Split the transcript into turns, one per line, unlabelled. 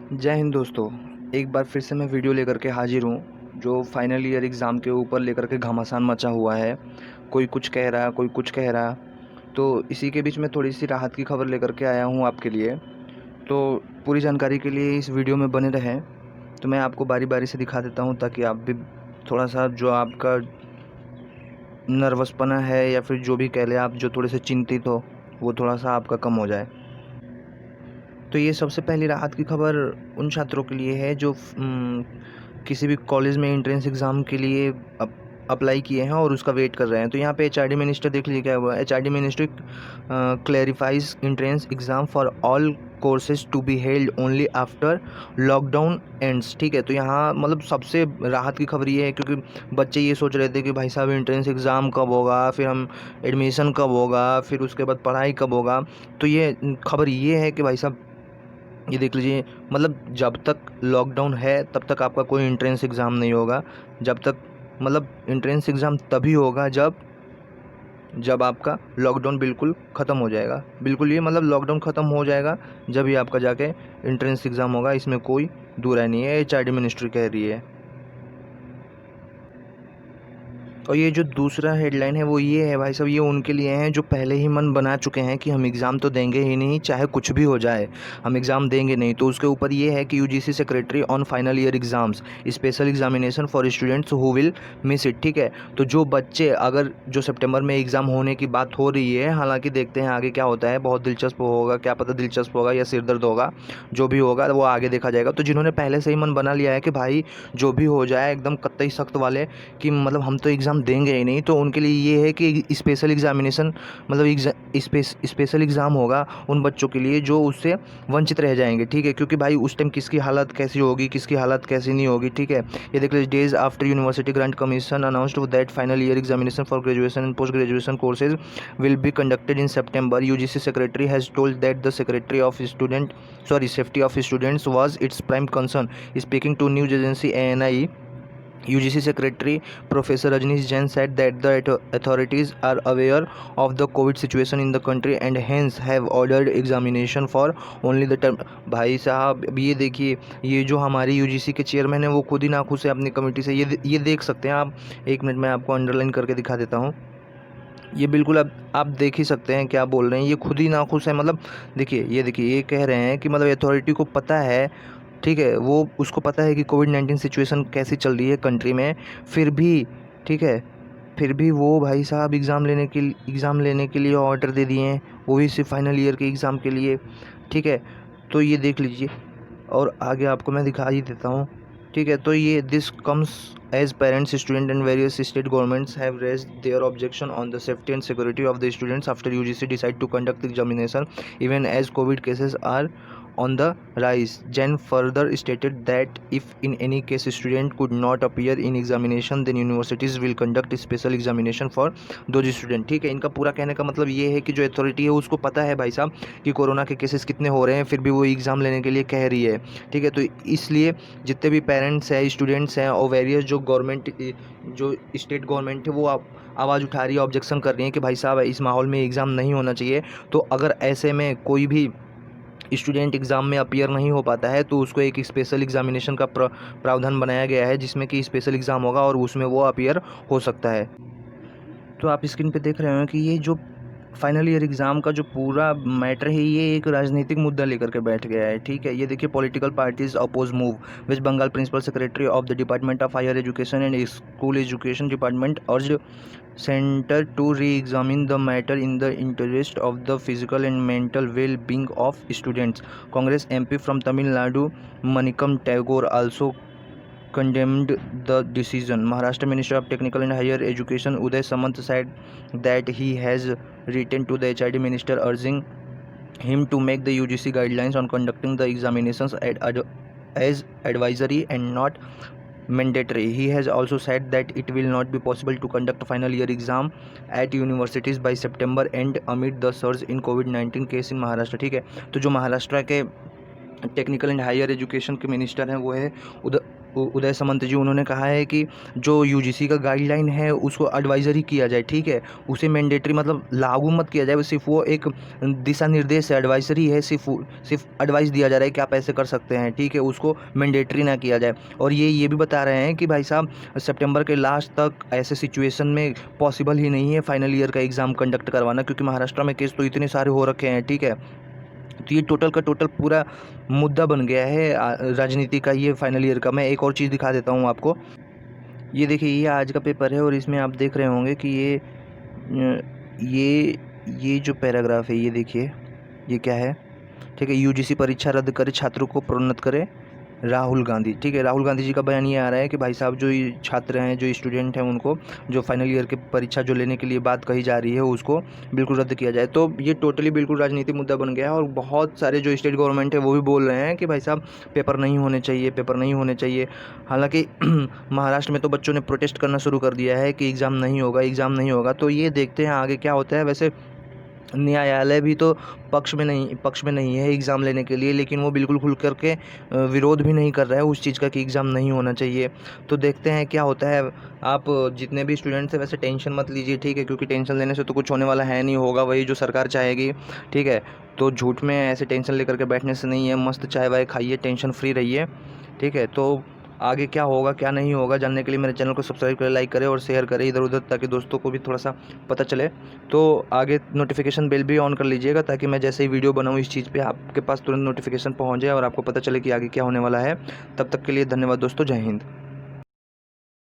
जय हिंद दोस्तों। एक बार फिर से मैं वीडियो लेकर के हाजिर हूँ जो फाइनल ईयर एग्ज़ाम के ऊपर लेकर के घमासान मचा हुआ है। कोई कुछ कह रहा, कोई कुछ कह रहा। तो इसी के बीच में थोड़ी सी राहत की खबर लेकर के आया हूँ आपके लिए। तो पूरी जानकारी के लिए इस वीडियो में बने रहें। तो मैं आपको बारी बारी से दिखा देता हूँ ताकि आप भी थोड़ा सा जो आपका नर्वसपना है या फिर जो भी कह लें आप, जो थोड़े से चिंतित हो, वो थोड़ा सा आपका कम हो जाए। तो ये सबसे पहली राहत की खबर उन छात्रों के लिए है जो किसी भी कॉलेज में एंट्रेंस एग्ज़ाम के लिए अप्लाई किए हैं और उसका वेट कर रहे हैं। तो यहाँ पे एचआरडी मिनिस्टर देख लीजिए क्या हुआ है। HRD minister clarifies entrance exam for all courses to be held only after lockdown ends. ठीक है, तो यहाँ मतलब सबसे राहत की खबर ये है क्योंकि बच्चे ये सोच रहे थे कि भाई साहब एंट्रेंस एग्ज़ाम कब होगा, फिर हम एडमिशन कब होगा, फिर उसके बाद पढ़ाई कब होगा। तो ये खबर ये है कि भाई साहब ये देख लीजिए, मतलब जब तक लॉकडाउन है तब तक आपका कोई एंट्रेंस एग्ज़ाम नहीं होगा। जब तक मतलब एंट्रेंस एग्ज़ाम तभी होगा जब आपका लॉकडाउन बिल्कुल ख़त्म हो जाएगा। बिल्कुल ये मतलब लॉकडाउन ख़त्म हो जाएगा जब ही आपका जाके एंट्रेंस एग्ज़ाम होगा। इसमें कोई दो राय नहीं है, एचआरडी मिनिस्ट्री कह रही है। और ये जो दूसरा हेडलाइन है वो ये है भाई साहब, ये उनके लिए हैं जो पहले ही मन बना चुके हैं कि हम एग्ज़ाम तो देंगे ही नहीं, चाहे कुछ भी हो जाए हम एग्ज़ाम देंगे नहीं। तो उसके ऊपर ये है कि UGC secretary on final year exams special examination for students who will miss it. ठीक है, तो जो बच्चे अगर जो सितंबर में एग्ज़ाम होने की बात हो रही है, हालांकि देखते हैं आगे क्या होता है। बहुत दिलचस्प होगा, क्या पता दिलचस्प होगा या सिरदर्द होगा, जो भी होगा वो आगे देखा जाएगा। तो जिन्होंने पहले से ही मन बना लिया है कि भाई जो भी हो जाए, एकदम कतई सख्त वाले कि मतलब हम तो एग्ज़ाम देंगे ही नहीं, तो उनके लिए ये है कि स्पेशल एग्ज़ामिनेशन मतलब स्पेशल एग्ज़ाम होगा उन बच्चों के लिए जो उससे वंचित रह जाएंगे। ठीक है, क्योंकि भाई उस टाइम किसकी हालत कैसी होगी, किसकी हालत कैसी नहीं होगी। ठीक है, ये देख लीजिए, days after university grant commission announced that final year examination for graduation and post graduation courses will be conducted in September. UGC secretary has told that the secretary of safety of students was its prime concern. Speaking to news agency ANI, UGC Secretary Professor Rajneesh Jain said that the authorities are aware of the COVID situation in the country and hence have ordered examination for only the term। भाई साहब अब ये देखिए, ये जो हमारी UGC के chairman है वो खुद ही नाखुश है अपनी कमेटी से। ये देख सकते हैं आप। एक मिनट में आपको अंडरलाइन करके दिखा देता हूँ। ये बिल्कुल अब आप देख ही सकते हैं क्या बोल रहे हैं, ये खुद ही नाखुश है। मतलब देखिए, ये देखिए, ये कह रहे हैं कि मतलब अथॉरिटी को पता है, ठीक है, वो उसको पता है कि कोविड-19 सिचुएशन कैसी चल रही है कंट्री में, फिर भी ठीक है, फिर भी वो भाई साहब एग्ज़ाम लेने के लिए ऑर्डर दे दिए हैं, वो भी सिर्फ फाइनल ईयर के एग्ज़ाम के लिए। ठीक है, तो ये देख लीजिए और आगे आपको मैं दिखा ही देता हूँ। ठीक है, तो ये this comes as parents student and various state governments have raised their objection on the safety and security of the students after UGC decide to conduct examination even as COVID cases are on the rise। Jen further stated that if in any case student could not appear in examination then universities will conduct special examination for those student। ठीक है, इनका पूरा कहने का मतलब ये है कि जो अथॉरिटी है उसको पता है भाई साहब कि कोरोना के केसेस कितने हो रहे हैं, फिर भी वो एग्ज़ाम लेने के लिए कह रही है। ठीक है, तो इसलिए जितने भी पेरेंट्स हैं, स्टूडेंट्स हैं और वेरियस जो गवर्नमेंट जो स्टेट गवर्नमेंट है वो आवाज़ उठा रही है, ऑब्जेक्शन कर रही है कि भाई साहब इस माहौल में एग्ज़ाम नहीं होना चाहिए। तो अगर ऐसे में कोई भी स्टूडेंट एग्ज़ाम में अपीयर नहीं हो पाता है तो उसको एक स्पेशल एग्जामिनेशन का प्रावधान बनाया गया है जिसमें कि स्पेशल एग्ज़ाम होगा और उसमें वो अपीयर हो सकता है। तो आप स्क्रीन पे देख रहे हो कि ये जो फाइनल ईयर एग्ज़ाम का जो पूरा मैटर है ये एक राजनीतिक मुद्दा लेकर के बैठ गया है। ठीक है, ये देखिए, political parties oppose move. West Bengal principal secretary of the department of higher education and school education department urged centre to reexamine the matter in the interest of the physical and mental well being of students. Congress MP from Tamil Nadu Manickam Tagore also condemned the decision। Maharashtra Minister of Technical and Higher Education Uday Samant said that he has written to the HRD Minister urging him to make the UGC guidelines on conducting the examinations as advisory and not mandatory। He has also said that it will not be possible to conduct final year exam at universities by September end amid the surge in COVID-19 case in Maharashtra। ठीक है, तो जो महाराष्ट्र के technical and higher education के minister हैं वो है उदय सामंत जी, उन्होंने कहा है कि जो यूजीसी का गाइडलाइन है उसको एडवाइजरी किया जाए, ठीक है, उसे मैंडेटरी मतलब लागू मत किया जाए, सिर्फ वो एक दिशा निर्देश है, एडवाइजरी है, सिर्फ एडवाइस दिया जा रहा है कि आप ऐसे कर सकते हैं, ठीक है, उसको मैंडेटरी ना किया जाए। और ये भी बता रहे हैं कि भाई साहब सितंबर के लास्ट तक ऐसे सिचुएशन में पॉसिबल ही नहीं है फाइनल ईयर का एग्ज़ाम कंडक्ट करवाना, क्योंकि महाराष्ट्र में केस तो इतने सारे हो रखे हैं, ठीक है। तो ये टोटल का टोटल पूरा मुद्दा बन गया है राजनीति का, ये फाइनल ईयर का। मैं एक और चीज़ दिखा देता हूँ आपको। ये देखिए, ये आज का पेपर है और इसमें आप देख रहे होंगे कि ये जो पैराग्राफ है, ये देखिए ये क्या है, ठीक है। यूजीसी परीक्षा रद्द करे, छात्रों को प्रोन्नत करे राहुल गांधी, ठीक है। राहुल गांधी जी का बयान ये आ रहा है कि भाई साहब जो ये छात्र हैं, जो स्टूडेंट हैं, उनको जो फाइनल ईयर की परीक्षा जो लेने के लिए बात कही जा रही है उसको बिल्कुल रद्द किया जाए। तो ये टोटली बिल्कुल राजनीतिक मुद्दा बन गया है और बहुत सारे जो स्टेट गवर्नमेंट है वो भी बोल रहे हैं कि भाई साहब पेपर नहीं होने चाहिए, पेपर नहीं होने चाहिए। हालांकि महाराष्ट्र में तो बच्चों ने प्रोटेस्ट करना शुरू कर दिया है कि एग्ज़ाम नहीं होगा, एग्ज़ाम नहीं होगा। तो ये देखते हैं आगे क्या होता है। वैसे न्यायालय भी तो पक्ष में नहीं है एग्ज़ाम लेने के लिए, लेकिन वो बिल्कुल खुल कर के विरोध भी नहीं कर रहा है उस चीज़ का कि एग्ज़ाम नहीं होना चाहिए। तो देखते हैं क्या होता है। आप जितने भी स्टूडेंट्स हैं वैसे टेंशन मत लीजिए, ठीक है, क्योंकि टेंशन लेने से तो कुछ होने वाला है नहीं, होगा वही जो सरकार चाहेगी, ठीक है। तो झूठ में ऐसे टेंशन लेकर के बैठने से नहीं है, मस्त चाय वाय खाइए, टेंशन फ्री रहिए, ठीक है। तो आगे क्या होगा क्या नहीं होगा जानने के लिए मेरे चैनल को सब्सक्राइब करें, लाइक करें और शेयर करें इधर उधर, ताकि दोस्तों को भी थोड़ा सा पता चले। तो आगे नोटिफिकेशन बेल भी ऑन कर लीजिएगा, ताकि मैं जैसे ही वीडियो बनाऊँ इस चीज़ पे आपके पास तुरंत नोटिफिकेशन पहुंच जाए और आपको पता चले कि आगे क्या होने वाला है। तब तक के लिए धन्यवाद दोस्तों, जय हिंद।